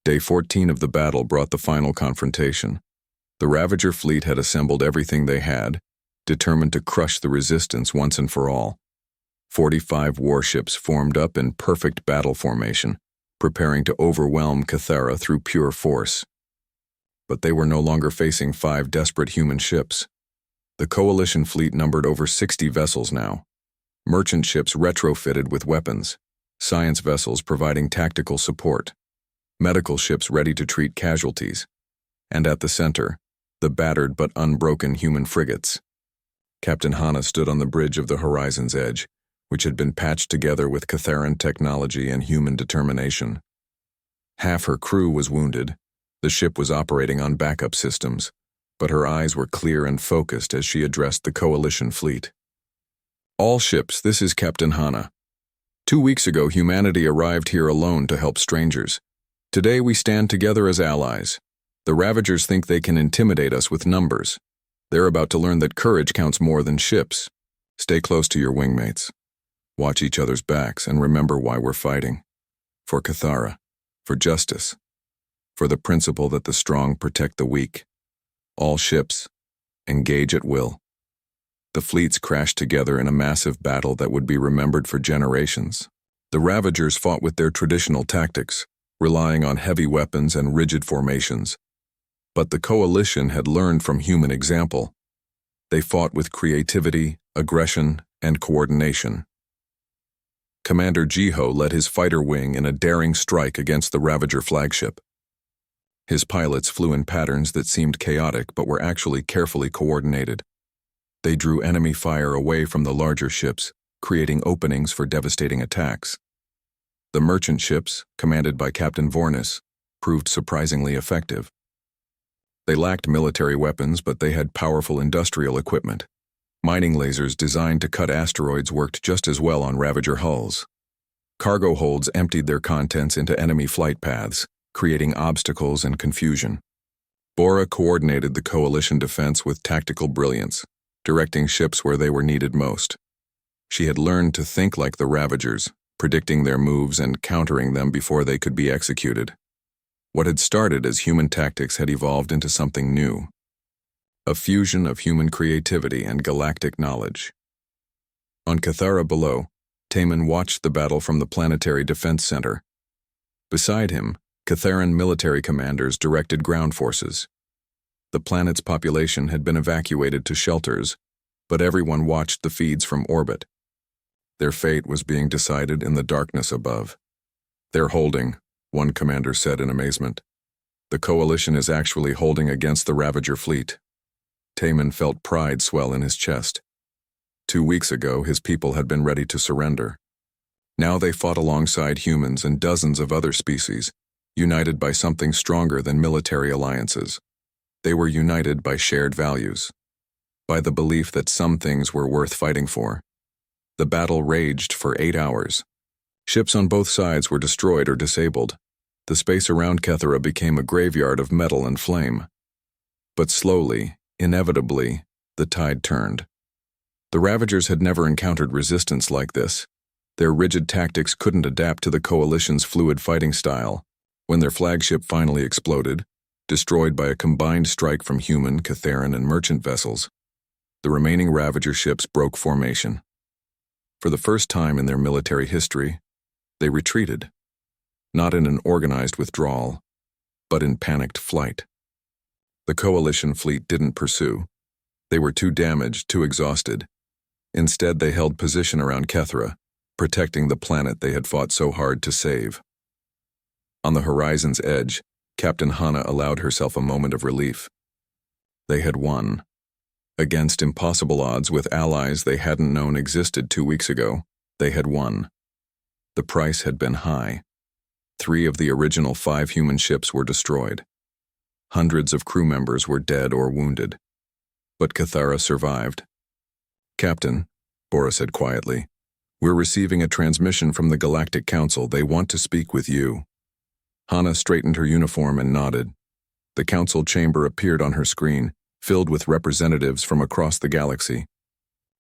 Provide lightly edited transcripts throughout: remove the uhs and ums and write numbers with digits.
Day 14 of the battle brought the final confrontation. The Ravager fleet had assembled everything they had, determined to crush the resistance once and for all. 45 warships formed up in perfect battle formation, preparing to overwhelm Cathara through pure force. But they were no longer facing 5 desperate human ships. The Coalition fleet numbered over 60 vessels now. Merchant ships retrofitted with weapons, science vessels providing tactical support, medical ships ready to treat casualties, and at the center, the battered but unbroken human frigates. Captain Hana stood on the bridge of the horizon's edge, which had been patched together with Catharan technology and human determination. Half her crew was wounded. The ship was operating on backup systems, but her eyes were clear and focused as she addressed the Coalition fleet. "All ships, this is Captain Hana. 2 weeks ago, humanity arrived here alone to help strangers. Today we stand together as allies. The Ravagers think they can intimidate us with numbers. They're about to learn that courage counts more than ships. Stay close to your wingmates. Watch each other's backs and remember why we're fighting. For Cathara, for justice, for the principle that the strong protect the weak. All ships, engage at will." The fleets crashed together in a massive battle that would be remembered for generations. The Ravagers fought with their traditional tactics, relying on heavy weapons and rigid formations. But the Coalition had learned from human example. They fought with creativity, aggression, and coordination. Commander Jiho led his fighter wing in a daring strike against the Ravager flagship. His pilots flew in patterns that seemed chaotic but were actually carefully coordinated. They drew enemy fire away from the larger ships, creating openings for devastating attacks. The merchant ships, commanded by Captain Vornis, proved surprisingly effective. They lacked military weapons, but they had powerful industrial equipment. Mining lasers designed to cut asteroids worked just as well on Ravager hulls. Cargo holds emptied their contents into enemy flight paths, creating obstacles and confusion. Bora coordinated the Coalition defense with tactical brilliance, directing ships where they were needed most. She had learned to think like the Ravagers, predicting their moves and countering them before they could be executed. What had started as human tactics had evolved into something new. A fusion of human creativity and galactic knowledge. On Cathara below, Taman watched the battle from the Planetary Defense Center. Beside him, Catharan military commanders directed ground forces. The planet's population had been evacuated to shelters, but everyone watched the feeds from orbit. Their fate was being decided in the darkness above. "They're holding," one commander said in amazement. "The Coalition is actually holding against the Ravager fleet." Taman felt pride swell in his chest. 2 weeks ago, his people had been ready to surrender. Now they fought alongside humans and dozens of other species, united by something stronger than military alliances. They were united by shared values, by the belief that some things were worth fighting for. The battle raged for 8 hours. Ships on both sides were destroyed or disabled. The space around Cathara became a graveyard of metal and flame. But slowly, inevitably, the tide turned. The Ravagers had never encountered resistance like this. Their rigid tactics couldn't adapt to the Coalition's fluid fighting style. When their flagship finally exploded, destroyed by a combined strike from human, Catharan, and merchant vessels, the remaining Ravager ships broke formation. For the first time in their military history, they retreated, not in an organized withdrawal, but in panicked flight. The Coalition fleet didn't pursue. They were too damaged, too exhausted. Instead, they held position around Cathara, protecting the planet they had fought so hard to save. On the horizon's edge, Captain Hana allowed herself a moment of relief. They had won. Against impossible odds with allies they hadn't known existed 2 weeks ago, they had won. The price had been high. 3 of the original 5 human ships were destroyed. Hundreds of crew members were dead or wounded. But Cathara survived. "Captain," Bora said quietly, "we're receiving a transmission from the Galactic Council. They want to speak with you." Hana straightened her uniform and nodded. The council chamber appeared on her screen, filled with representatives from across the galaxy.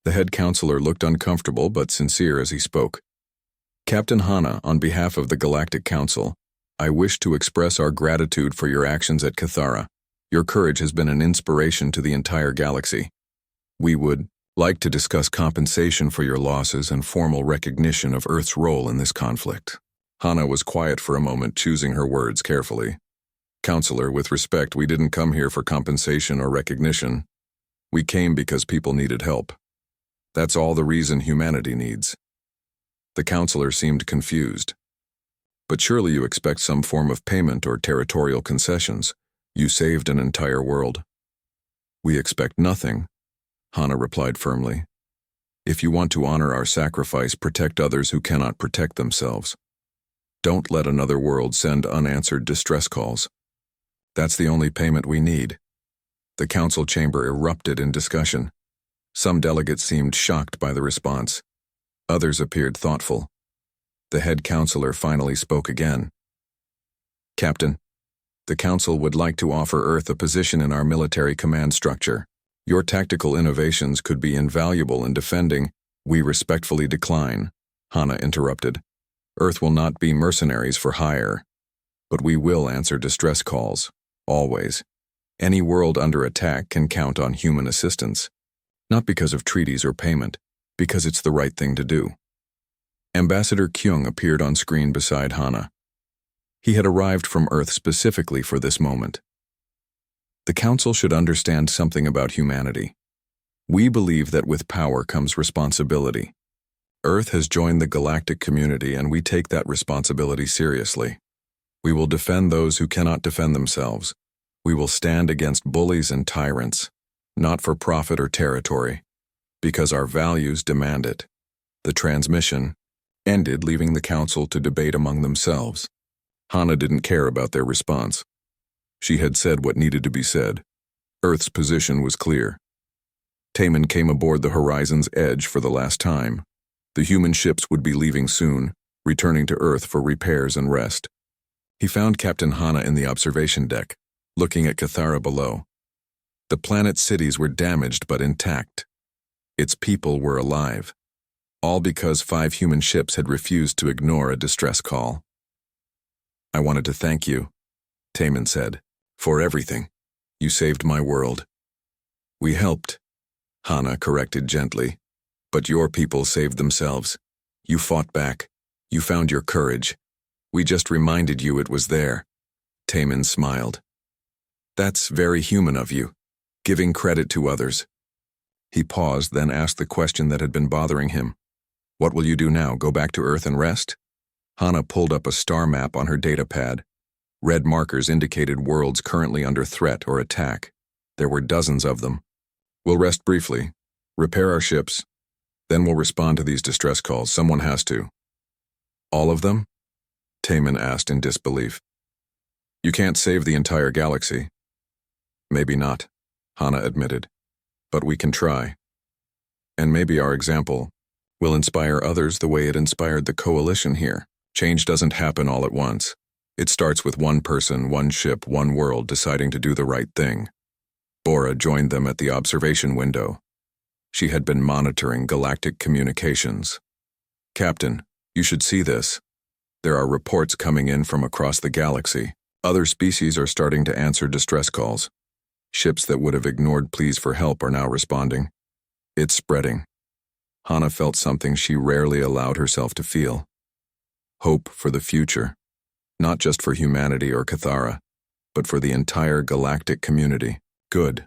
The head counselor looked uncomfortable but sincere as he spoke. "Captain Hana, on behalf of the Galactic Council, I wish to express our gratitude for your actions at Cathara. Your courage has been an inspiration to the entire galaxy. We would like to discuss compensation for your losses and formal recognition of Earth's role in this conflict. Hana was quiet for a moment, choosing her words carefully. Counselor, with respect, we didn't come here for compensation or recognition. We came because people needed help. That's all the reason humanity needs. The counselor seemed confused. But surely you expect some form of payment or territorial concessions. You saved an entire world. We expect nothing, Hana replied firmly. If you want to honor our sacrifice, protect others who cannot protect themselves. Don't let another world send unanswered distress calls. That's the only payment we need. The council chamber erupted in discussion. Some delegates seemed shocked by the response. Others appeared thoughtful. The head counselor finally spoke again. Captain, the council would like to offer Earth a position in our military command structure. Your tactical innovations could be invaluable in defending. We respectfully decline, Hana interrupted. Earth will not be mercenaries for hire. But we will answer distress calls, always. Any world under attack can count on human assistance. Not because of treaties or payment, because it's the right thing to do. Ambassador Kyung appeared on screen beside Hana. He had arrived from Earth specifically for this moment. The Council should understand something about humanity. We believe that with power comes responsibility. Earth has joined the galactic community, and we take that responsibility seriously. We will defend those who cannot defend themselves. We will stand against bullies and tyrants, not for profit or territory, because our values demand it. The transmission ended, leaving the council to debate among themselves. Hana didn't care about their response. She had said what needed to be said. Earth's position was clear. Taman came aboard the Horizon's Edge for the last time. The human ships would be leaving soon, returning to Earth for repairs and rest. He found Captain Hana in the observation deck, looking at Cathara below. The planet's cities were damaged but intact. Its people were alive. All because 5 human ships had refused to ignore a distress call. I wanted to thank you, Taman said, for everything. You saved my world. We helped, Hana corrected gently. But your people saved themselves. You fought back. You found your courage. We just reminded you it was there. Taman smiled. That's very human of you, giving credit to others. He paused, then asked the question that had been bothering him. What will you do now, go back to Earth and rest? Hana pulled up a star map on her datapad. Red markers indicated worlds currently under threat or attack. There were dozens of them. We'll rest briefly, repair our ships, then we'll respond to these distress calls. Someone has to. All of them? Taman asked in disbelief. You can't save the entire galaxy. Maybe not, Hana admitted. But we can try. And maybe our example will inspire others the way it inspired the coalition here. Change doesn't happen all at once. It starts with one person, one ship, one world deciding to do the right thing. Bora joined them at the observation window. She had been monitoring galactic communications. Captain, you should see this. There are reports coming in from across the galaxy. Other species are starting to answer distress calls. Ships that would have ignored pleas for help are now responding. It's spreading. Hana felt something she rarely allowed herself to feel. Hope for the future. Not just for humanity or Cathara, but for the entire galactic community. Good,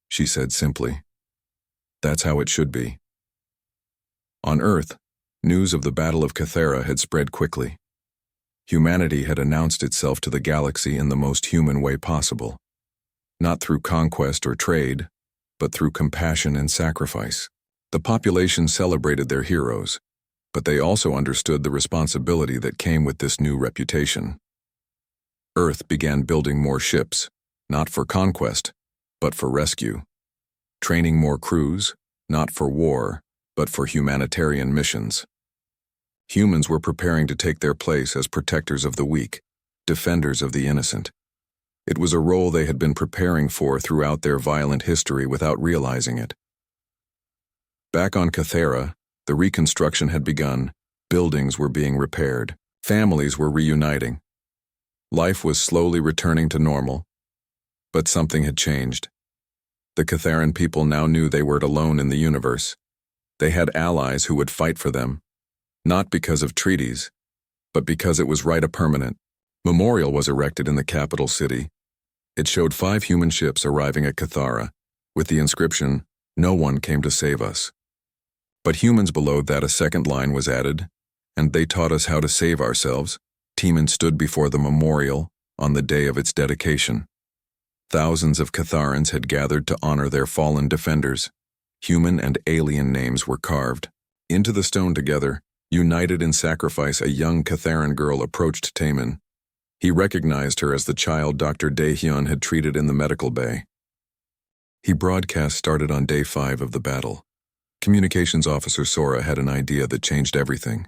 she said simply. That's how it should be. On Earth, news of the Battle of Cathara had spread quickly. Humanity had announced itself to the galaxy in the most human way possible. Not through conquest or trade, but through compassion and sacrifice. The population celebrated their heroes, but they also understood the responsibility that came with this new reputation. Earth began building more ships, not for conquest, but for rescue. Training more crews, not for war, but for humanitarian missions. Humans were preparing to take their place as protectors of the weak, defenders of the innocent. It was a role they had been preparing for throughout their violent history without realizing it. Back on Cathara, the reconstruction had begun. Buildings were being repaired. Families were reuniting. Life was slowly returning to normal, but something had changed. The Catharan people now knew they weren't alone in the universe. They had allies who would fight for them, not because of treaties, but because it was right. A permanent memorial was erected in the capital city. It showed 5 human ships arriving at Cathara, with the inscription, "No one came to save us." But humans below that, a second line was added, "And they taught us how to save ourselves." Teeman stood before the memorial on the day of its dedication. Thousands of Catharans had gathered to honor their fallen defenders. Human and alien names were carved into the stone together. United in sacrifice, a young Catharan girl approached Teeman. He recognized her as the child Dr. Daehyun had treated in the medical bay. He broadcast started on day 5 of the battle. Communications officer Sora had an idea that changed everything.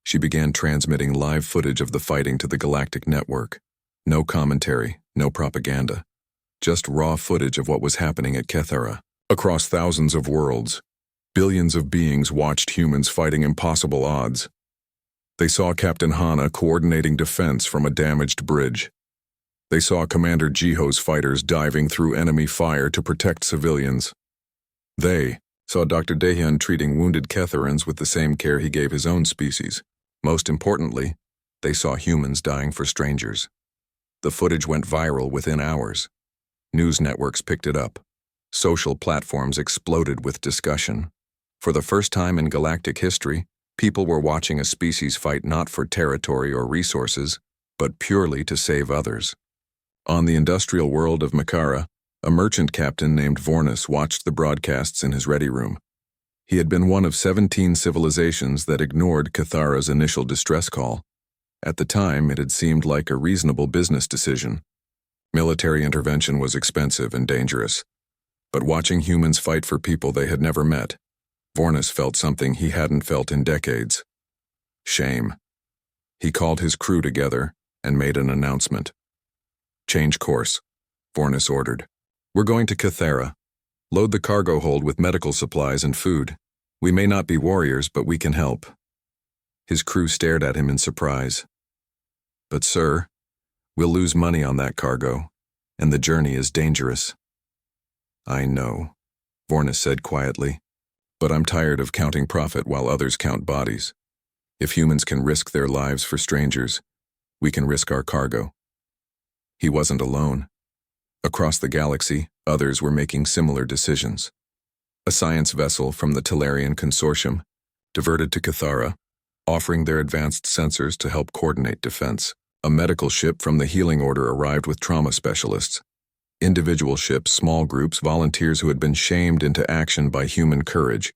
She began transmitting live footage of the fighting to the Galactic Network. No commentary, no propaganda. Just raw footage of what was happening at Cathara. Across thousands of worlds, billions of beings watched humans fighting impossible odds. They saw Captain Hana coordinating defense from a damaged bridge. They saw Commander Jiho's fighters diving through enemy fire to protect civilians. They saw Dr. Daehyun treating wounded Catharans with the same care he gave his own species. Most importantly, they saw humans dying for strangers. The footage went viral within hours. News networks picked it up. Social platforms exploded with discussion. For the first time in galactic history, people were watching a species fight not for territory or resources, but purely to save others. On the industrial world of Makara, a merchant captain named Vornis watched the broadcasts in his ready room. He had been one of 17 civilizations that ignored Cathara's initial distress call. At the time, it had seemed like a reasonable business decision. Military intervention was expensive and dangerous. But watching humans fight for people they had never met, Vornis felt something he hadn't felt in decades. Shame. He called his crew together and made an announcement. "Change course," Vornis ordered. "We're going to Cathara. Load the cargo hold with medical supplies and food. We may not be warriors, but we can help." His crew stared at him in surprise. "But sir, we'll lose money on that cargo, and the journey is dangerous." "I know," Vornis said quietly, "but I'm tired of counting profit while others count bodies. If humans can risk their lives for strangers, we can risk our cargo." He wasn't alone. Across the galaxy, others were making similar decisions. A science vessel from the Talarian Consortium diverted to Cathara, offering their advanced sensors to help coordinate defense. A medical ship from the Healing Order arrived with trauma specialists. Individual ships, small groups, volunteers who had been shamed into action by human courage.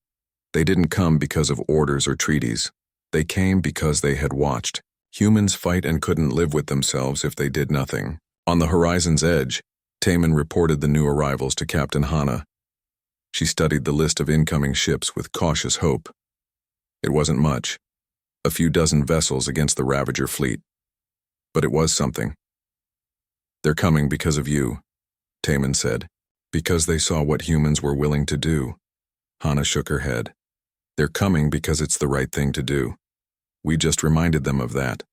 They didn't come because of orders or treaties. They came because they had watched humans fight and couldn't live with themselves if they did nothing. On the horizon's edge, Teeman reported the new arrivals to Captain Hana. She studied the list of incoming ships with cautious hope. It wasn't much, a few dozen vessels against the Ravager fleet. But it was something. "They're coming because of you," Teeman said. "Because they saw what humans were willing to do." Hana shook her head. "They're coming because it's the right thing to do. We just reminded them of that."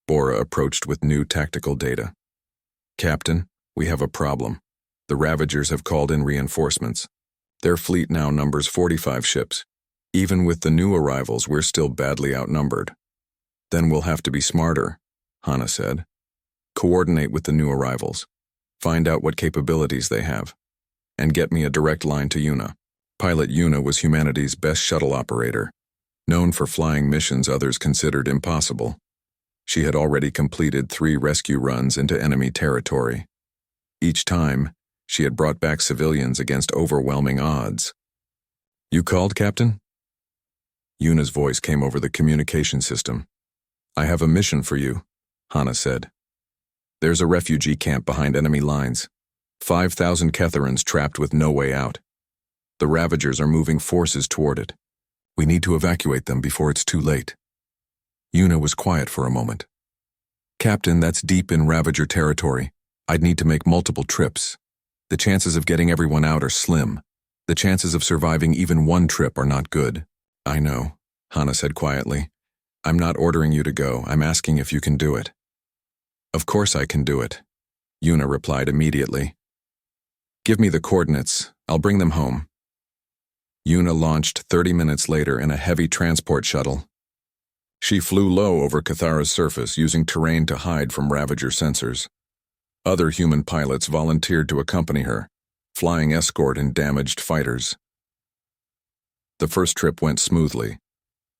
Bora approached with new tactical data. "Captain, we have a problem. The Ravagers have called in reinforcements. Their fleet now numbers 45 ships. Even with the new arrivals, we're still badly outnumbered." "Then we'll have to be smarter," Hana said. "Coordinate with the new arrivals. Find out what capabilities they have. And get me a direct line to Yuna." Pilot Yuna was humanity's best shuttle operator, known for flying missions others considered impossible. She had already completed 3 rescue runs into enemy territory. Each time, she had brought back civilians against overwhelming odds. "You called, Captain?" Yuna's voice came over the communication system. "I have a mission for you," Hana said. "There's a refugee camp behind enemy lines. 5,000 Catharans trapped with no way out. The Ravagers are moving forces toward it. We need to evacuate them before it's too late." Yuna was quiet for a moment. "Captain, that's deep in Ravager territory. I'd need to make multiple trips. The chances of getting everyone out are slim. The chances of surviving even one trip are not good." "I know," Hana said quietly. "I'm not ordering you to go. I'm asking if you can do it." Of course I can do it, Yuna replied immediately. Give me the coordinates, I'll bring them home. Yuna launched 30 minutes later in a heavy transport shuttle. She flew low over Cathara's surface using terrain to hide from Ravager sensors. Other human pilots volunteered to accompany her, flying escort in damaged fighters. The first trip went smoothly.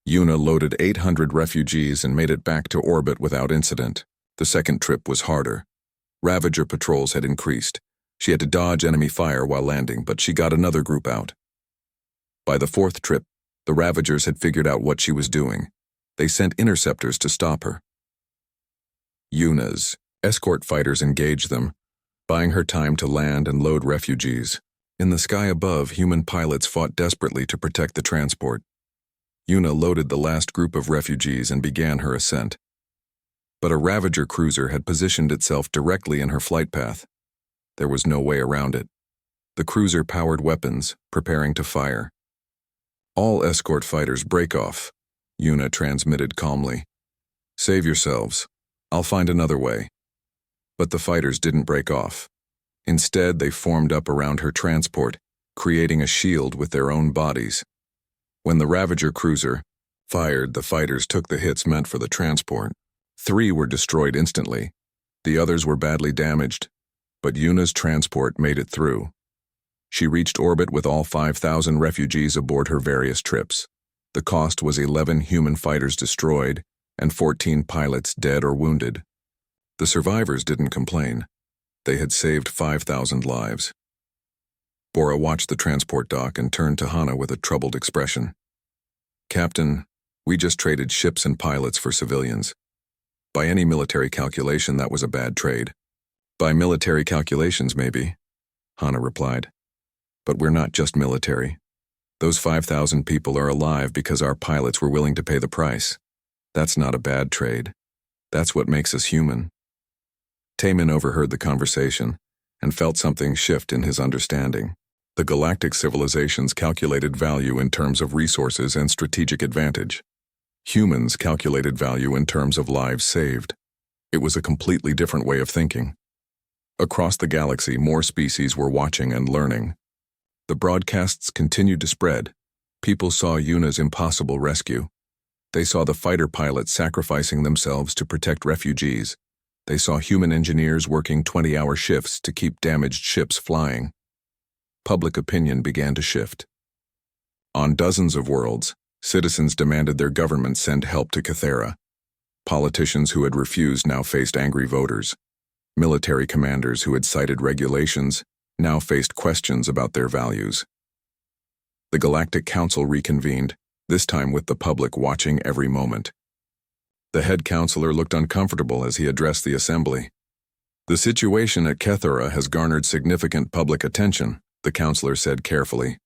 Yuna loaded 800 refugees and made it back to orbit without incident. The second trip was harder. Ravager patrols had increased. She had to dodge enemy fire while landing, but she got another group out. By the fourth trip, the Ravagers had figured out what she was doing. They sent interceptors to stop her. Yuna's escort fighters engaged them, buying her time to land and load refugees. In the sky above, human pilots fought desperately to protect the transport. Yuna loaded the last group of refugees and began her ascent. But a Ravager cruiser had positioned itself directly in her flight path. There was no way around it. The cruiser powered weapons, preparing to fire. All escort fighters break off, Yuna transmitted calmly. Save yourselves. I'll find another way. But the fighters didn't break off. Instead, they formed up around her transport, creating a shield with their own bodies. When the Ravager cruiser fired, the fighters took the hits meant for the transport. 3 were destroyed instantly. The others were badly damaged, but Yuna's transport made it through. She reached orbit with all 5,000 refugees aboard her various trips. The cost was 11 human fighters destroyed and 14 pilots dead or wounded. The survivors didn't complain. They had saved 5,000 lives. Bora watched the transport dock and turned to Hana with a troubled expression. Captain, we just traded ships and pilots for civilians. By any military calculation, that was a bad trade. By military calculations, maybe, Hana replied. But we're not just military. Those 5,000 people are alive because our pilots were willing to pay the price. That's not a bad trade. That's what makes us human. Taemin overheard the conversation and felt something shift in his understanding. The galactic civilizations calculated value in terms of resources and strategic advantage. Humans calculated value in terms of lives saved. It was a completely different way of thinking. Across the galaxy, more species were watching and learning. The broadcasts continued to spread. People saw Yuna's impossible rescue. They saw the fighter pilots sacrificing themselves to protect refugees. They saw human engineers working 20-hour shifts to keep damaged ships flying. Public opinion began to shift. On dozens of worlds, citizens demanded their government send help to Cathara. Politicians who had refused now faced angry voters. Military commanders who had cited regulations now faced questions about their values. The Galactic Council reconvened, this time with the public watching every moment. The head counselor looked uncomfortable as he addressed the assembly. The situation at Cathara has garnered significant public attention, the counselor said carefully.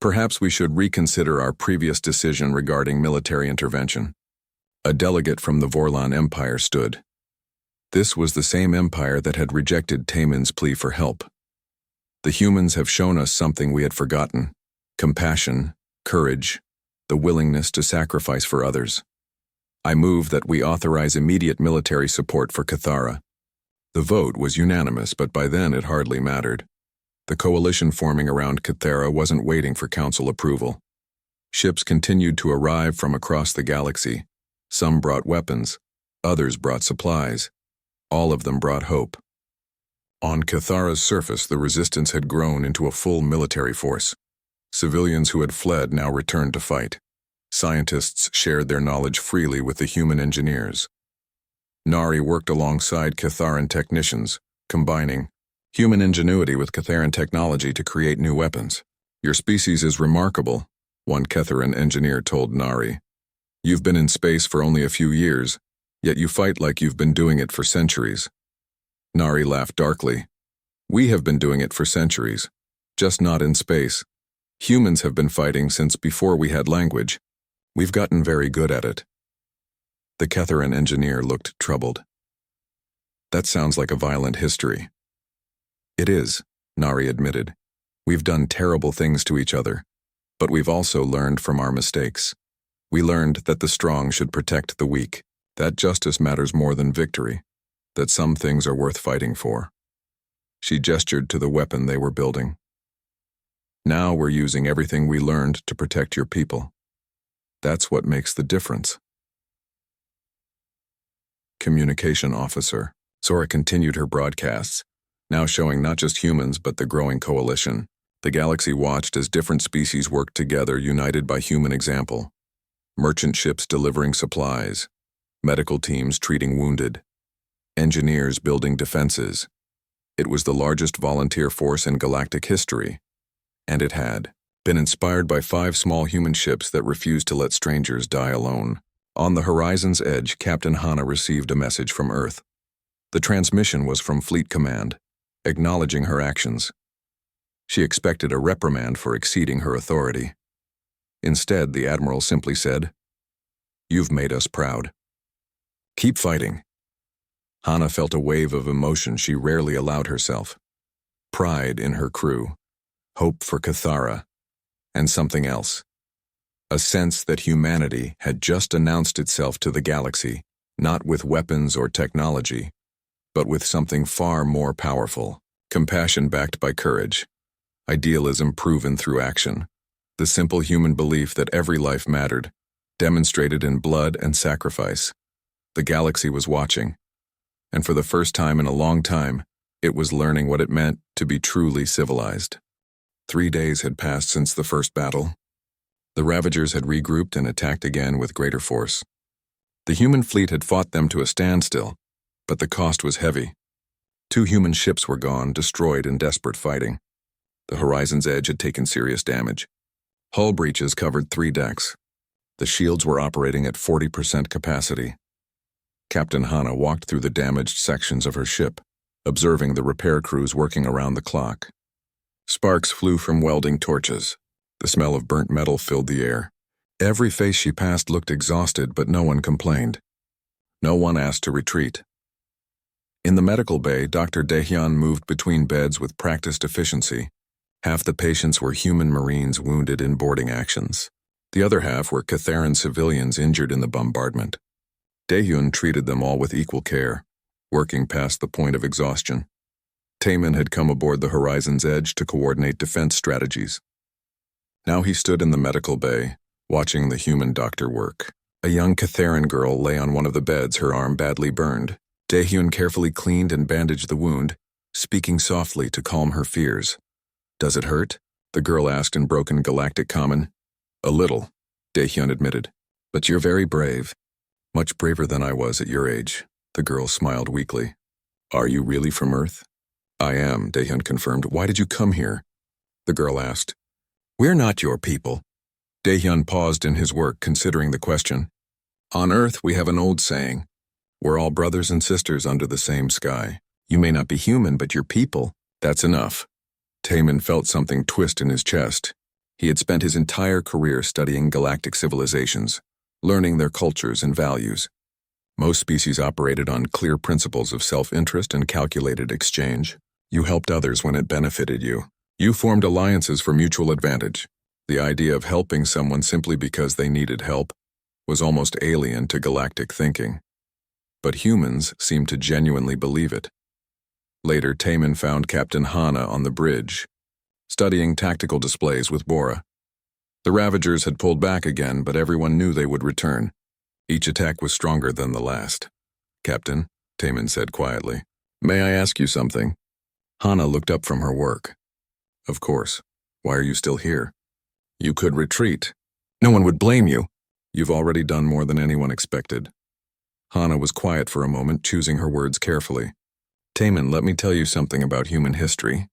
Perhaps we should reconsider our previous decision regarding military intervention. A delegate from the Vorlon Empire stood. This was the same empire that had rejected Taemin's plea for help. The humans have shown us something we had forgotten: compassion, courage, the willingness to sacrifice for others. I move that we authorize immediate military support for Cathara. The vote was unanimous, but by then it hardly mattered. The coalition forming around Cathara wasn't waiting for council approval. Ships continued to arrive from across the galaxy. Some brought weapons, others brought supplies. All of them brought hope. On Cathara's surface, the resistance had grown into a full military force. Civilians who had fled now returned to fight. Scientists shared their knowledge freely with the human engineers. Nari worked alongside Catharan technicians, combining human ingenuity with Catharan technology to create new weapons. Your species is remarkable, one Catharan engineer told Nari. You've been in space for only a few years, yet you fight like you've been doing it for centuries. Nari laughed darkly. We have been doing it for centuries, just not in space. Humans have been fighting since before we had language. We've gotten very good at it. The Catharan engineer looked troubled. That sounds like a violent history. It is, Nari admitted. We've done terrible things to each other, but we've also learned from our mistakes. We learned that the strong should protect the weak, that justice matters more than victory. that some things are worth fighting for. She gestured to the weapon they were building. Now we're using everything we learned to protect your people. That's what makes the difference. Communication Officer. Sora continued her broadcasts, now showing not just humans but the growing coalition. The galaxy watched as different species worked together, united by human example. Merchant ships delivering supplies, medical teams treating wounded, engineers building defenses. It was the largest volunteer force in galactic history, and it had been inspired by 5 small human ships that refused to let strangers die alone. On the horizon's edge, Captain Hana received a message from Earth. The transmission was from Fleet Command, acknowledging her actions. She expected a reprimand for exceeding her authority. Instead, the Admiral simply said, "You've made us proud. Keep fighting." Hana felt a wave of emotion she rarely allowed herself. Pride in her crew, hope for Cathara, and something else. A sense that humanity had just announced itself to the galaxy, not with weapons or technology, but with something far more powerful. Compassion backed by courage, idealism proven through action, the simple human belief that every life mattered, demonstrated in blood and sacrifice. The galaxy was watching, and for the first time in a long time, it was learning what it meant to be truly civilized. 3 days had passed since the first battle. The Ravagers had regrouped and attacked again with greater force. The human fleet had fought them to a standstill, but the cost was heavy. 2 human ships were gone, destroyed in desperate fighting. The horizon's edge had taken serious damage. Hull breaches covered 3 decks. The shields were operating at 40% capacity. Captain Hana walked through the damaged sections of her ship, observing the repair crews working around the clock. Sparks flew from welding torches. The smell of burnt metal filled the air. Every face she passed looked exhausted, but no one complained. No one asked to retreat. In the medical bay, Dr. Daehyun moved between beds with practiced efficiency. Half the patients were human Marines wounded in boarding actions. The other half were Catharan civilians injured in the bombardment. Daehyun treated them all with equal care, working past the point of exhaustion. Taemin had come aboard the horizon's edge to coordinate defense strategies. Now he stood in the medical bay, watching the human doctor work. A young Catharan girl lay on one of the beds, her arm badly burned. Daehyun carefully cleaned and bandaged the wound, speaking softly to calm her fears. "Does it hurt?" the girl asked in broken galactic common. "A little," Daehyun admitted. "But you're very brave. Much braver than I was at your age," the girl smiled weakly. "Are you really from Earth?" "I am," Daehyun confirmed. "Why did you come here?" the girl asked. "We're not your people." Daehyun paused in his work, considering the question. "On Earth, we have an old saying. We're all brothers and sisters under the same sky. You may not be human, but you're people. That's enough." Taemin felt something twist in his chest. He had spent his entire career studying galactic civilizations, learning their cultures and values. Most species operated on clear principles of self-interest and calculated exchange. You helped others when it benefited you. You formed alliances for mutual advantage. The idea of helping someone simply because they needed help was almost alien to galactic thinking. But humans seemed to genuinely believe it. Later, Taemin found Captain Hana on the bridge, studying tactical displays with Bora. The Ravagers had pulled back again, but everyone knew they would return. Each attack was stronger than the last. "Captain," Taemin said quietly, "may I ask you something?" Hana looked up from her work. "Of course. Why are you still here?" "You could retreat. No one would blame you." "You've already done more than anyone expected." Hana was quiet for a moment, choosing her words carefully. "Taemin, let me tell you something about human history.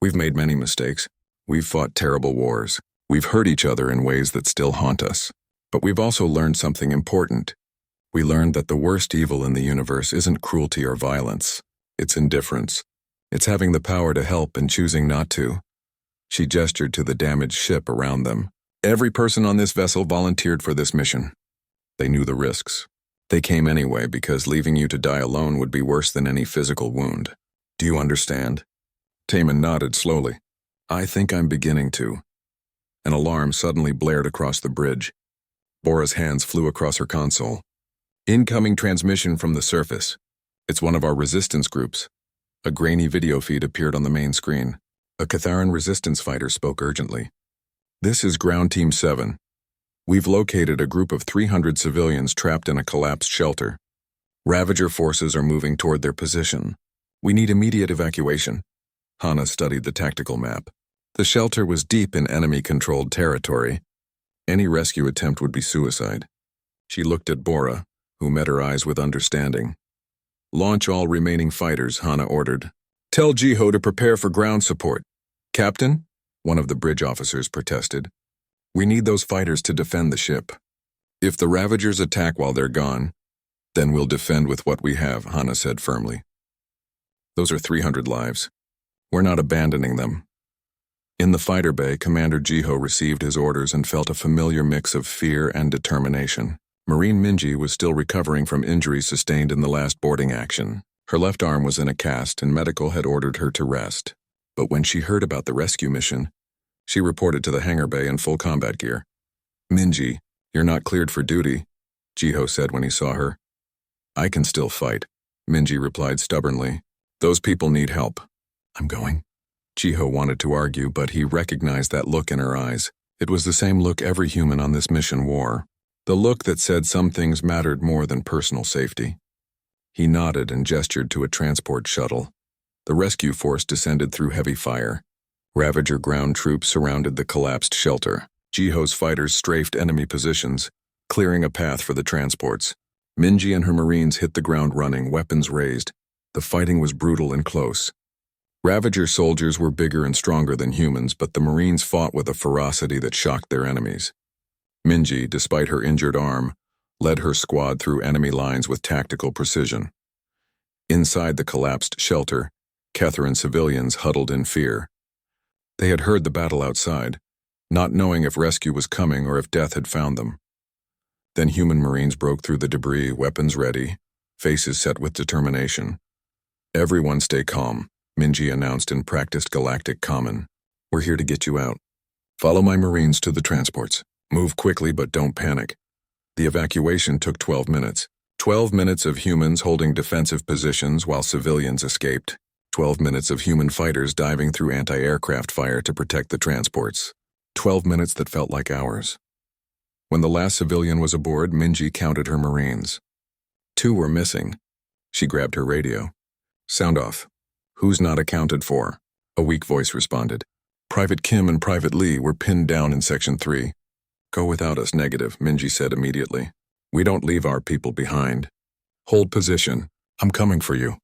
We've made many mistakes. We've fought terrible wars. We've hurt each other in ways that still haunt us. But we've also learned something important. We learned that the worst evil in the universe isn't cruelty or violence. It's indifference. It's having the power to help and choosing not to." She gestured to the damaged ship around them. "Every person on this vessel volunteered for this mission. They knew the risks. They came anyway because leaving you to die alone would be worse than any physical wound. Do you understand?" Taemin nodded slowly. "I think I'm beginning to." An alarm suddenly blared across the bridge. Bora's hands flew across her console. "Incoming transmission from the surface. It's one of our resistance groups. A grainy video feed appeared on the main screen. A Catharan resistance fighter spoke urgently. This is Ground Team 7. We've located a group of 300 civilians trapped in a collapsed shelter. Ravager forces are moving toward their position. We need immediate evacuation. Hana studied the tactical map. The shelter was deep in enemy-controlled territory. Any rescue attempt would be suicide. She looked at Bora, who met her eyes with understanding. Launch all remaining fighters, Hana ordered. Tell Jiho to prepare for ground support. Captain, one of the bridge officers protested. We need those fighters to defend the ship. If the Ravagers attack while they're gone, then we'll defend with what we have, Hana said firmly. Those are 300 lives. We're not abandoning them. In the fighter bay, Commander Jiho received his orders and felt a familiar mix of fear and determination. Marine Minji was still recovering from injuries sustained in the last boarding action. Her left arm was in a cast and medical had ordered her to rest. But when she heard about the rescue mission, she reported to the hangar bay in full combat gear. Minji, you're not cleared for duty, Jiho said when he saw her. I can still fight, Minji replied stubbornly. Those people need help. I'm going. Jiho wanted to argue, but he recognized that look in her eyes. It was the same look every human on this mission wore. The look that said some things mattered more than personal safety. He nodded and gestured to a transport shuttle. The rescue force descended through heavy fire. Ravager ground troops surrounded the collapsed shelter. Jiho's fighters strafed enemy positions, clearing a path for the transports. Minji and her Marines hit the ground running, weapons raised. The fighting was brutal and close. Ravager soldiers were bigger and stronger than humans, but the Marines fought with a ferocity that shocked their enemies. Minji, despite her injured arm, led her squad through enemy lines with tactical precision. Inside the collapsed shelter, Catharan civilians huddled in fear. They had heard the battle outside, not knowing if rescue was coming or if death had found them. Then human Marines broke through the debris, weapons ready, faces set with determination. Everyone stay calm, Minji announced in practiced Galactic common. We're here to get you out. Follow my Marines to the transports. Move quickly, but don't panic. The evacuation took 12 minutes. 12 minutes of humans holding defensive positions while civilians escaped. 12 minutes of human fighters diving through anti-aircraft fire to protect the transports. 12 minutes that felt like hours. When the last civilian was aboard, Minji counted her Marines. 2 were missing. She grabbed her radio. Sound off. Who's not accounted for? A weak voice responded. Private Kim and Private Lee were pinned down in Section 3. Go without us, negative, Minji said immediately. We don't leave our people behind. Hold position. I'm coming for you.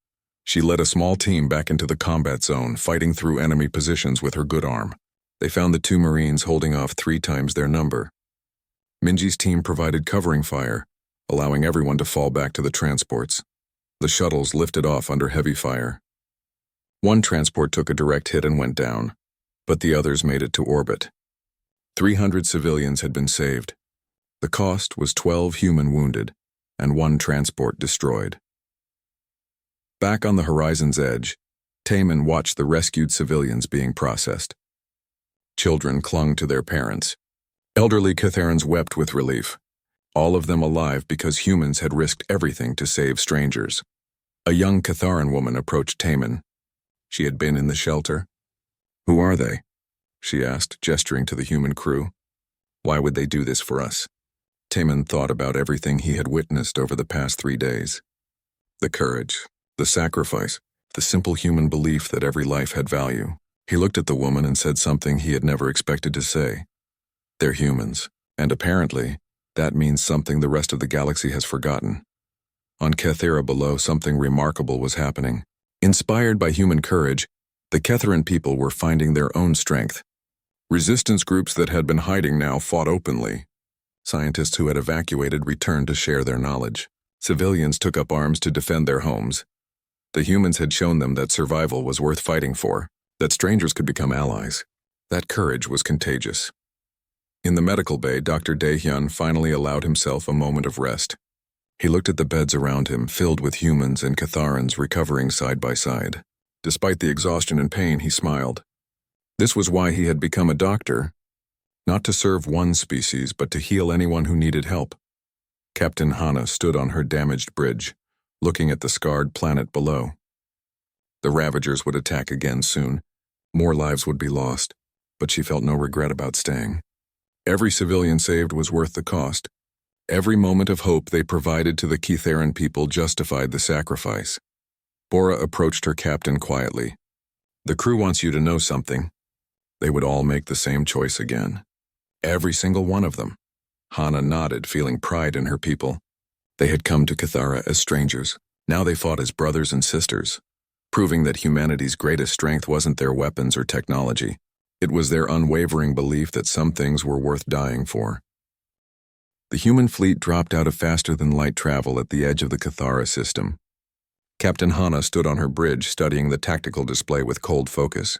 She led a small team back into the combat zone, fighting through enemy positions with her good arm. They found the 2 Marines holding off 3 times their number. Minji's team provided covering fire, allowing everyone to fall back to the transports. The shuttles lifted off under heavy fire. One transport took a direct hit and went down, but the others made it to orbit. 300 civilians had been saved. The cost was 12 human wounded and 1 transport destroyed. Back on the horizon's edge, Taemin watched the rescued civilians being processed. Children clung to their parents. Elderly Catharans wept with relief, all of them alive because humans had risked everything to save strangers. A young Catharan woman approached Taemin. She had been in the shelter. Who are they? She asked, gesturing to the human crew. Why would they do this for us? Taemin thought about everything he had witnessed over the past 3 days. The courage, the sacrifice, the simple human belief that every life had value. He looked at the woman and said something he had never expected to say. They're humans, and apparently, that means something the rest of the galaxy has forgotten. On Cathera below, something remarkable was happening. Inspired by human courage, the Catharan people were finding their own strength. Resistance groups that had been hiding now fought openly. Scientists who had evacuated returned to share their knowledge. Civilians took up arms to defend their homes. The humans had shown them that survival was worth fighting for, that strangers could become allies. That courage was contagious. In the medical bay, Dr. Daehyun finally allowed himself a moment of rest. He looked at the beds around him, filled with humans and Catharans recovering side by side. Despite the exhaustion and pain, he smiled. This was why he had become a doctor, not to serve one species, but to heal anyone who needed help. Captain Hana stood on her damaged bridge, looking at the scarred planet below. The Ravagers would attack again soon. More lives would be lost, but she felt no regret about staying. Every civilian saved was worth the cost. Every moment of hope they provided to the Ketheran people justified the sacrifice. Bora approached her captain quietly. The crew wants you to know something. They would all make the same choice again. Every single one of them. Hana nodded, feeling pride in her people. They had come to Cathara as strangers. Now they fought as brothers and sisters, proving that humanity's greatest strength wasn't their weapons or technology. It was their unwavering belief that some things were worth dying for. The human fleet dropped out of faster-than-light travel at the edge of the Cathara system. Captain Hana stood on her bridge studying the tactical display with cold focus.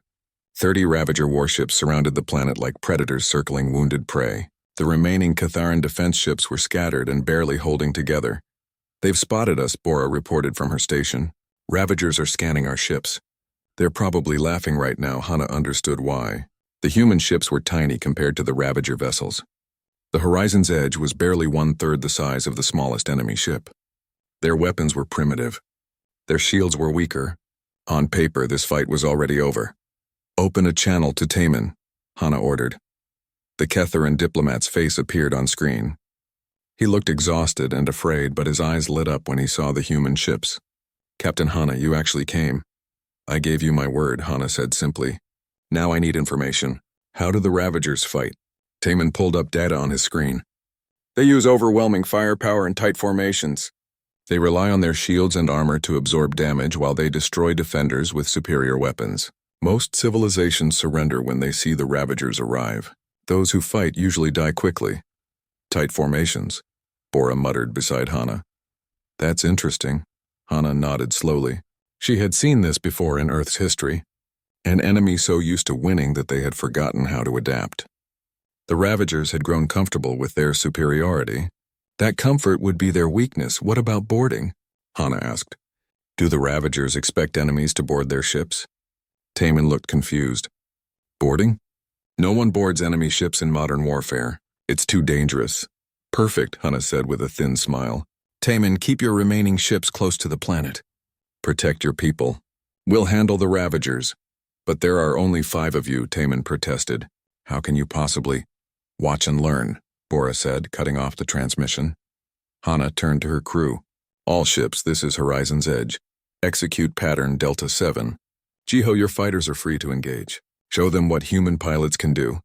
30 Ravager warships surrounded the planet like predators circling wounded prey. The remaining Catharan defense ships were scattered and barely holding together. They've spotted us, Bora reported from her station. Ravagers are scanning our ships. They're probably laughing right now. Hana understood why. The human ships were tiny compared to the Ravager vessels. The Horizon's Edge was barely 1/3 the size of the smallest enemy ship. Their weapons were primitive. Their shields were weaker. On paper, this fight was already over. Open a channel to Taman, Hana ordered. The Ketharan diplomat's face appeared on screen. He looked exhausted and afraid, but his eyes lit up when he saw the human ships. Captain Hana, you actually came. I gave you my word, Hana said simply. Now I need information. How do the Ravagers fight? Taman pulled up data on his screen. They use overwhelming firepower and tight formations. They rely on their shields and armor to absorb damage while they destroy defenders with superior weapons. Most civilizations surrender when they see the Ravagers arrive. Those who fight usually die quickly. Tight formations, Bora muttered beside Hana. That's interesting. Hana nodded slowly. She had seen this before in Earth's history. An enemy so used to winning that they had forgotten how to adapt. The Ravagers had grown comfortable with their superiority. That comfort would be their weakness. What about boarding? Hana asked. Do the Ravagers expect enemies to board their ships? Taman looked confused. Boarding? No one boards enemy ships in modern warfare. It's too dangerous. Perfect, Hana said with a thin smile. Taman, keep your remaining ships close to the planet. Protect your people. We'll handle the Ravagers. But there are only 5 of you, Taman protested. How can you possibly? Watch and learn, Bora said, cutting off the transmission. Hana turned to her crew. All ships, this is Horizon's Edge. Execute pattern Delta 7. Jiho, your fighters are free to engage. Show them what human pilots can do.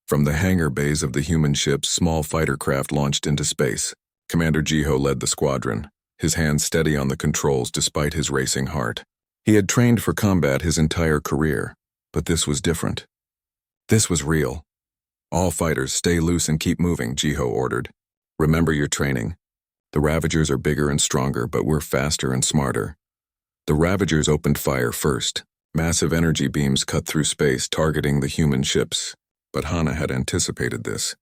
From the hangar bays of the human ships, small fighter craft launched into space. Commander Jiho led the squadron, his hands steady on the controls despite his racing heart. He had trained for combat his entire career, but this was different. This was real. All fighters, stay loose and keep moving, Jiho ordered. Remember your training. The Ravagers are bigger and stronger, but we're faster and smarter. The Ravagers opened fire first. Massive energy beams cut through space, targeting the human ships. But Hana had anticipated this.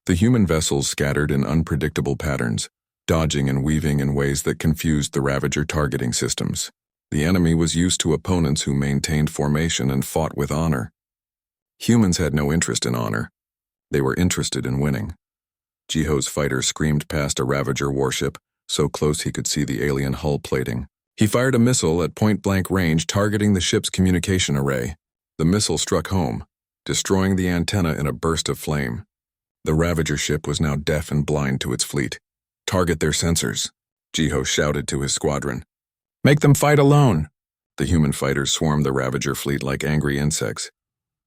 The human vessels scattered in unpredictable patterns, dodging and weaving in ways that confused the Ravager targeting systems. The enemy was used to opponents who maintained formation and fought with honor. Humans had no interest in honor. They were interested in winning. Jiho's fighter screamed past a Ravager warship, so close he could see the alien hull plating. He fired a missile at point-blank range, targeting the ship's communication array. The missile struck home, destroying the antenna in a burst of flame. The Ravager ship was now deaf and blind to its fleet. Target their sensors, Jiho shouted to his squadron. Make them fight alone. The human fighters swarmed the Ravager fleet like angry insects,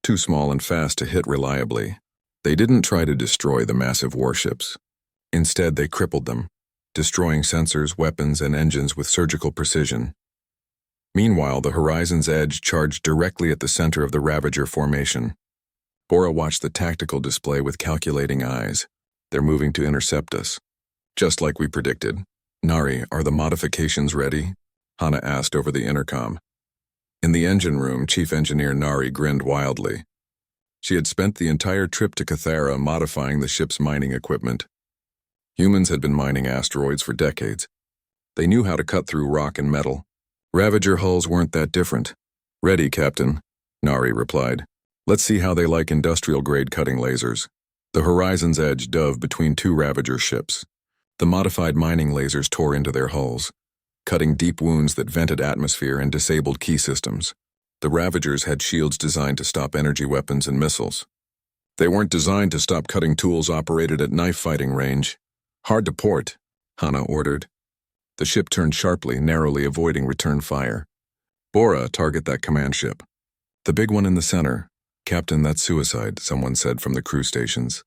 too small and fast to hit reliably. They didn't try to destroy the massive warships. Instead, they crippled them, destroying sensors, weapons, and engines with surgical precision. Meanwhile, the Horizon's Edge charged directly at the center of the Ravager formation. Bora watched the tactical display with calculating eyes. They're moving to intercept us. Just like we predicted. Nari, are the modifications ready? Hana asked over the intercom. In the engine room, Chief Engineer Nari grinned wildly. She had spent the entire trip to Cathara modifying the ship's mining equipment. Humans had been mining asteroids for decades. They knew how to cut through rock and metal. Ravager hulls weren't that different. Ready, Captain, Nari replied. Let's see how they like industrial-grade cutting lasers. The Horizon's Edge dove between 2 Ravager ships. The modified mining lasers tore into their hulls. cutting deep wounds that vented atmosphere and disabled key systems. The Ravagers had shields designed to stop energy weapons and missiles. They weren't designed to stop cutting tools operated at knife-fighting range. Hard to port, Hana ordered. The ship turned sharply, narrowly avoiding return fire. Bora, target that command ship. The big one in the center. Captain, that's suicide, someone said from the crew stations.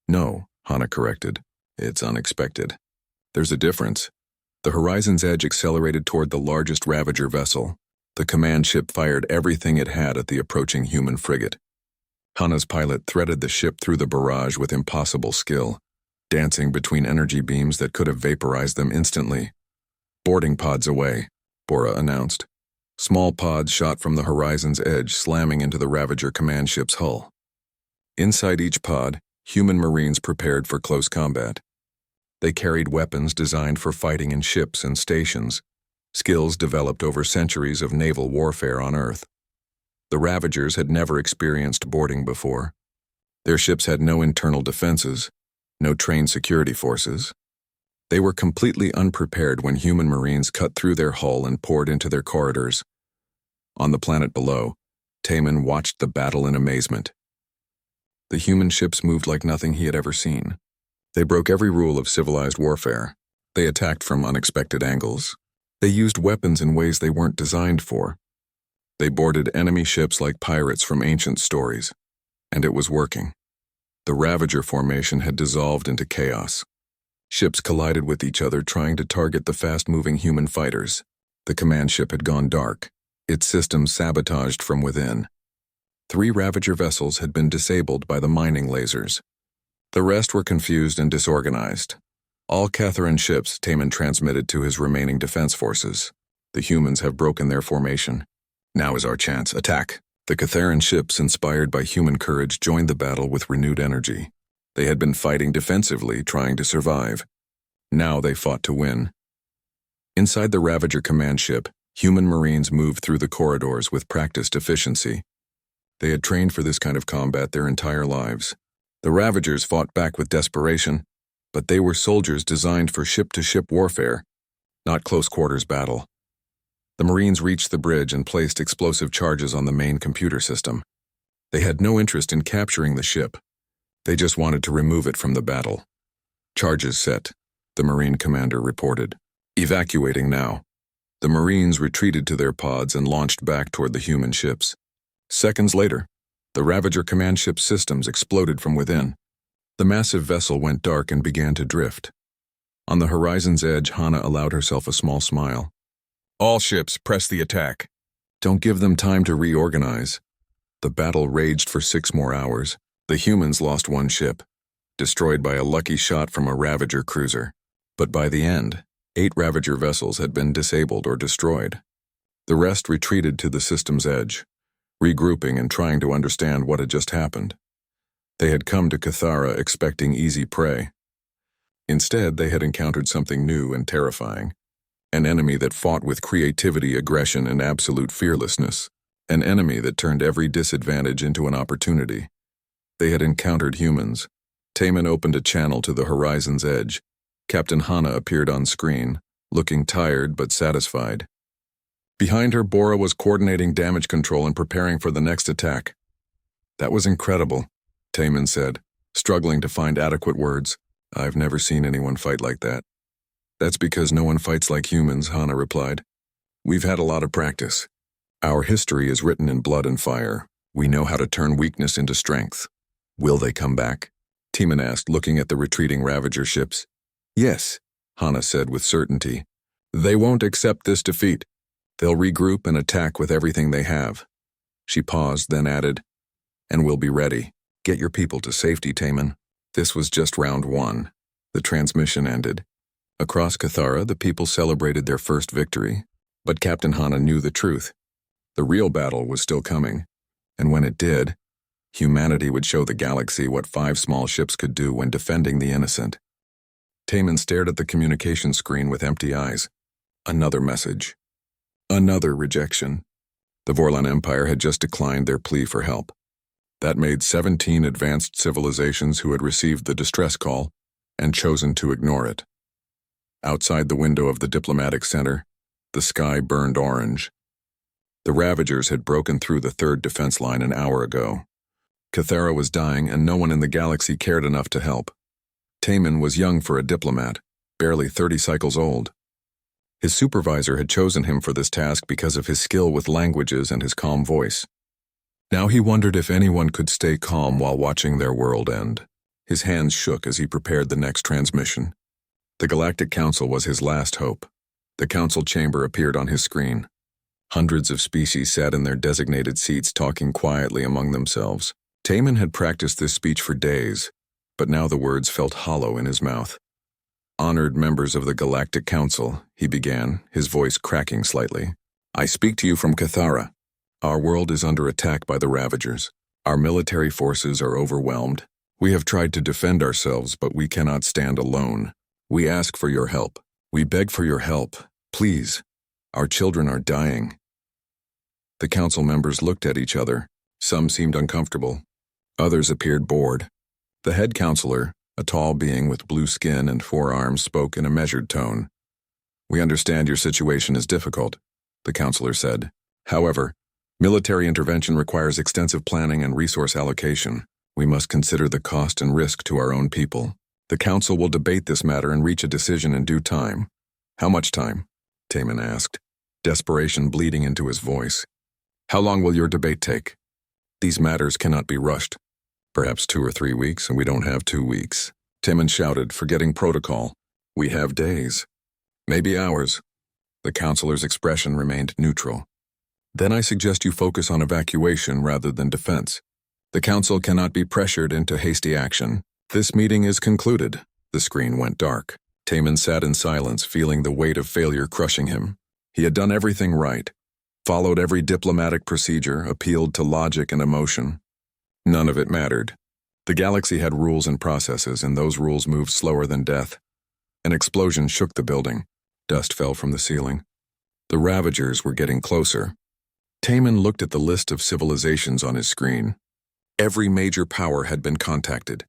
No, Hana corrected. It's unexpected. There's a difference. The Horizon's Edge accelerated toward the largest Ravager vessel. The command ship fired everything it had at the approaching human frigate. Hana's pilot threaded the ship through the barrage with impossible skill, dancing between energy beams that could have vaporized them instantly. Boarding pods away, Bora announced. Small pods shot from the Horizon's Edge, slamming into the Ravager command ship's hull. Inside each pod, human Marines prepared for close combat. They carried weapons designed for fighting in ships and stations, skills developed over centuries of naval warfare on Earth. The Ravagers had never experienced boarding before. Their ships had no internal defenses, no trained security forces. They were completely unprepared when human Marines cut through their hull and poured into their corridors. On the planet below, Taman watched the battle in amazement. The human ships moved like nothing he had ever seen. They broke every rule of civilized warfare. They attacked from unexpected angles. They used weapons in ways they weren't designed for. They boarded enemy ships like pirates from ancient stories. And it was working. The Ravager formation had dissolved into chaos. Ships collided with each other trying to target the fast-moving human fighters. The command ship had gone dark, its systems sabotaged from within. 3 Ravager vessels had been disabled by the mining lasers. The rest were confused and disorganized. All Catharan ships, Taman transmitted to his remaining defense forces. The humans have broken their formation. Now is our chance. Attack! The Catharan ships, inspired by human courage, joined the battle with renewed energy. They had been fighting defensively, trying to survive. Now they fought to win. Inside the Ravager command ship, human Marines moved through the corridors with practiced efficiency. They had trained for this kind of combat their entire lives. The Ravagers fought back with desperation, but they were soldiers designed for ship-to-ship warfare, not close-quarters battle. The Marines reached the bridge and placed explosive charges on the main computer system. They had no interest in capturing the ship. They just wanted to remove it from the battle. Charges set, the Marine commander reported. Evacuating now. The Marines retreated to their pods and launched back toward the human ships. Seconds later, the Ravager command ship systems exploded from within. The massive vessel went dark and began to drift. On the Horizon's Edge, Hana allowed herself a small smile. All ships, press the attack. Don't give them time to reorganize. The battle raged for 6 more hours. The humans lost 1 ship, destroyed by a lucky shot from a Ravager cruiser. But by the end, 8 Ravager vessels had been disabled or destroyed. The rest retreated to the system's edge, regrouping and trying to understand what had just happened. They had come to Cathara expecting easy prey. Instead, they had encountered something new and terrifying. An enemy that fought with creativity, aggression, and absolute fearlessness. An enemy that turned every disadvantage into an opportunity. They had encountered humans. Taman opened a channel to the Horizon's Edge. Captain Hana appeared on screen, looking tired but satisfied. Behind her, Bora was coordinating damage control and preparing for the next attack. That was incredible, Taman said, struggling to find adequate words. I've never seen anyone fight like that. That's because no one fights like humans, Hana replied. We've had a lot of practice. Our history is written in blood and fire. We know how to turn weakness into strength. Will they come back? Taman asked, looking at the retreating Ravager ships. Yes, Hana said with certainty. They won't accept this defeat. They'll regroup and attack with everything they have. She paused, then added, and we'll be ready. Get your people to safety, Taman. This was just round 1. The transmission ended. Across Cathara, the people celebrated their first victory, but Captain Hana knew the truth. The real battle was still coming, and when it did, humanity would show the galaxy what 5 small ships could do when defending the innocent. Taman stared at the communication screen with empty eyes. Another message. Another rejection. The Vorlan Empire had just declined their plea for help. That made 17 advanced civilizations who had received the distress call and chosen to ignore it. Outside the window of the diplomatic center, the sky burned orange. The Ravagers had broken through the third defense line an hour ago. Cathara was dying, and no one in the galaxy cared enough to help. Taman was young for a diplomat, barely 30 cycles old. His supervisor had chosen him for this task because of his skill with languages and his calm voice. Now he wondered if anyone could stay calm while watching their world end. His hands shook as he prepared the next transmission. The Galactic Council was his last hope. The council chamber appeared on his screen. Hundreds of species sat in their designated seats talking quietly among themselves. Taman had practiced this speech for days, but now the words felt hollow in his mouth. "Honored members of the Galactic Council," he began, his voice cracking slightly. "I speak to you from Cathara. Our world is under attack by the Ravagers. Our military forces are overwhelmed. We have tried to defend ourselves, but we cannot stand alone. We ask for your help. We beg for your help. Please. Our children are dying." The council members looked at each other. Some seemed uncomfortable. Others appeared bored. The head counselor, a tall being with blue skin and 4 arms, spoke in a measured tone. "We understand your situation is difficult," the counselor said. "However, military intervention requires extensive planning and resource allocation. We must consider the cost and risk to our own people. The council will debate this matter and reach a decision in due time." "How much time?" Taman asked, desperation bleeding into his voice. "How long will your debate take?" "These matters cannot be rushed. Perhaps 2 or 3 weeks, and we don't have 2 weeks." Taman shouted, forgetting protocol. "We have days. Maybe hours." The counselor's expression remained neutral. "Then I suggest you focus on evacuation rather than defense. The council cannot be pressured into hasty action. This meeting is concluded." The screen went dark. Taman sat in silence, feeling the weight of failure crushing him. He had done everything right, followed every diplomatic procedure, appealed to logic and emotion. None of it mattered. The galaxy had rules and processes, and those rules moved slower than death. An explosion shook the building. Dust fell from the ceiling. The Ravagers were getting closer. Taman looked at the list of civilizations on his screen. Every major power had been contacted.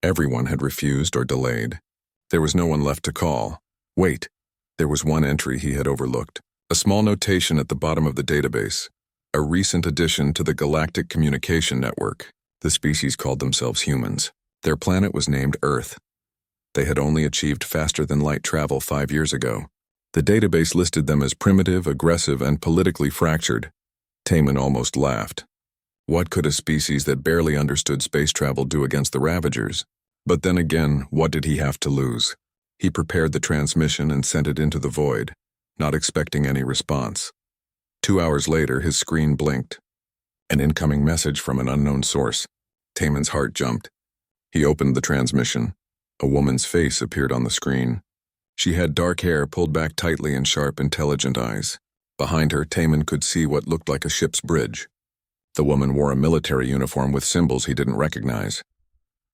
Everyone had refused or delayed. There was no one left to call. Wait, there was one entry he had overlooked. A small notation at the bottom of the database. A recent addition to the Galactic Communication Network. The species called themselves humans. Their planet was named Earth. They had only achieved faster-than-light travel 5 years ago. The database listed them as primitive, aggressive, and politically fractured. Taman almost laughed. What could a species that barely understood space travel do against the Ravagers? But then again, what did he have to lose? He prepared the transmission and sent it into the void, not expecting any response. 2 hours later, his screen blinked. An incoming message from an unknown source. Taman's heart jumped. He opened the transmission. A woman's face appeared on the screen. She had dark hair pulled back tightly and sharp, intelligent eyes. Behind her, Taman could see what looked like a ship's bridge. The woman wore a military uniform with symbols he didn't recognize.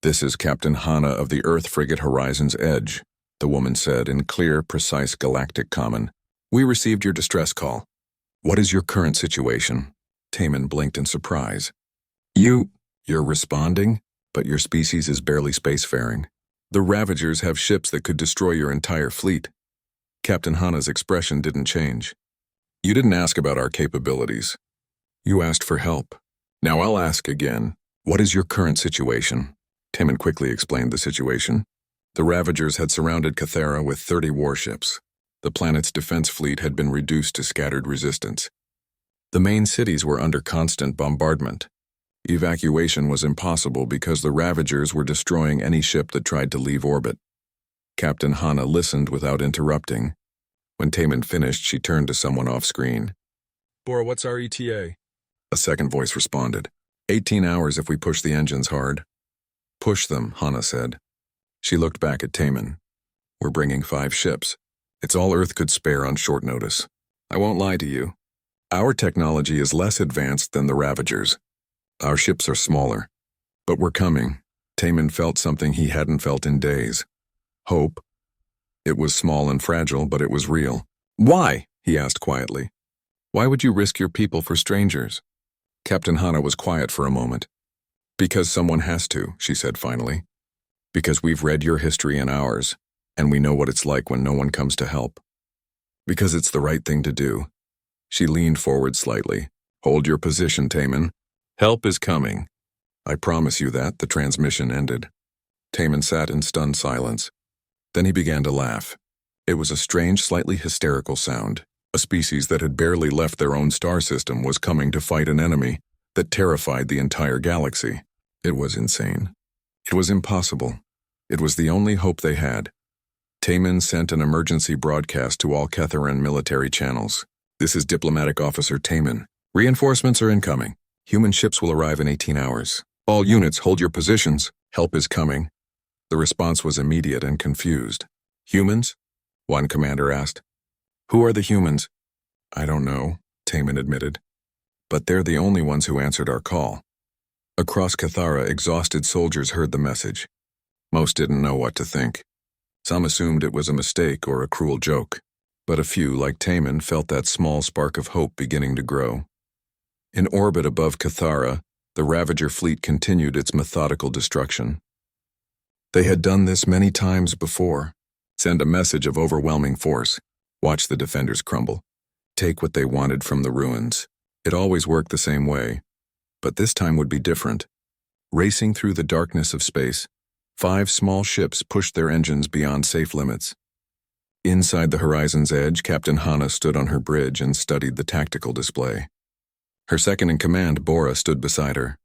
"This is Captain Hana of the Earth frigate Horizon's Edge," the woman said in clear, precise galactic common. "We received your distress call. What is your current situation?" Taman blinked in surprise. You're responding? But your species is barely spacefaring. The Ravagers have ships that could destroy your entire fleet." Captain Hana's expression didn't change. "You didn't ask about our capabilities. You asked for help. Now I'll ask again. What is your current situation?" Taman quickly explained the situation. The Ravagers had surrounded Cathara with 30 warships. The planet's defense fleet had been reduced to scattered resistance. The main cities were under constant bombardment. Evacuation was impossible because the Ravagers were destroying any ship that tried to leave orbit. Captain Hana listened without interrupting. When Taman finished, she turned to someone off-screen. "Bora, what's our ETA?" A second voice responded. 18 hours if we push the engines hard." "Push them," Hana said. She looked back at Taman. "We're bringing 5 ships. It's all Earth could spare on short notice. I won't lie to you. Our technology is less advanced than the Ravagers. Our ships are smaller. But we're coming." Taman felt something he hadn't felt in days. Hope. It was small and fragile, but it was real. "Why?" he asked quietly. "Why would you risk your people for strangers?" Captain Hana was quiet for a moment. "Because someone has to," she said finally. "Because we've read your history and ours. And we know what it's like when no one comes to help. Because it's the right thing to do. She leaned forward slightly. Hold your position, Taman. Help is coming. I promise you that. The transmission ended. Taman sat in stunned silence. Then he began to laugh. It was a strange, slightly hysterical sound. A species that had barely left their own star system was coming to fight an enemy that terrified the entire galaxy. It was insane. It was impossible. It was the only hope they had. Taman sent an emergency broadcast to all Ketharan military channels. This is Diplomatic Officer Taman. Reinforcements are incoming. Human ships will arrive in 18 hours. All units, hold your positions. Help is coming. The response was immediate and confused. Humans? One commander asked. Who are the humans? I don't know, Taman admitted. But they're the only ones who answered our call. Across Cathara, exhausted soldiers heard the message. Most didn't know what to think. Some assumed it was a mistake or a cruel joke. But a few, like Taman, felt that small spark of hope beginning to grow. In orbit above Cathara, the Ravager fleet continued its methodical destruction. They had done this many times before. Send a message of overwhelming force. Watch the defenders crumble. Take what they wanted from the ruins. It always worked the same way. But this time would be different. Racing through the darkness of space, 5 small ships pushed their engines beyond safe limits. Inside the horizon's edge, Captain Hana stood on her bridge and studied the tactical display. Her second-in-command, Bora, stood beside her.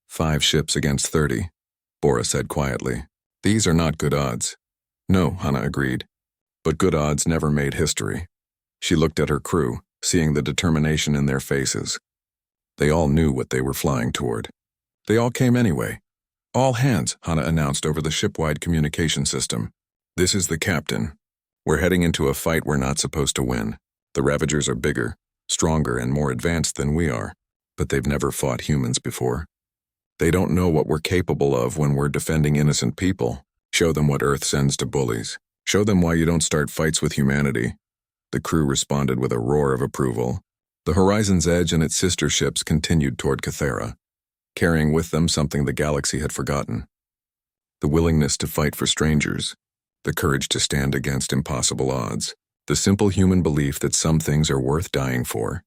5 ships against 30, Bora said quietly. These are not good odds. No, Hana agreed. But good odds never made history. She looked at her crew, seeing the determination in their faces. They all knew what they were flying toward. They all came anyway. All hands, Hana announced over the ship-wide communication system. This is the captain. We're heading into a fight we're not supposed to win. The Ravagers are bigger, stronger, and more advanced than we are, but they've never fought humans before. They don't know what we're capable of when we're defending innocent people. Show them what Earth sends to bullies. Show them why you don't start fights with humanity. The crew responded with a roar of approval. The Horizon's Edge and its sister ships continued toward Cathara, carrying with them something the galaxy had forgotten. The willingness to fight for strangers, the courage to stand against impossible odds, the simple human belief that some things are worth dying for.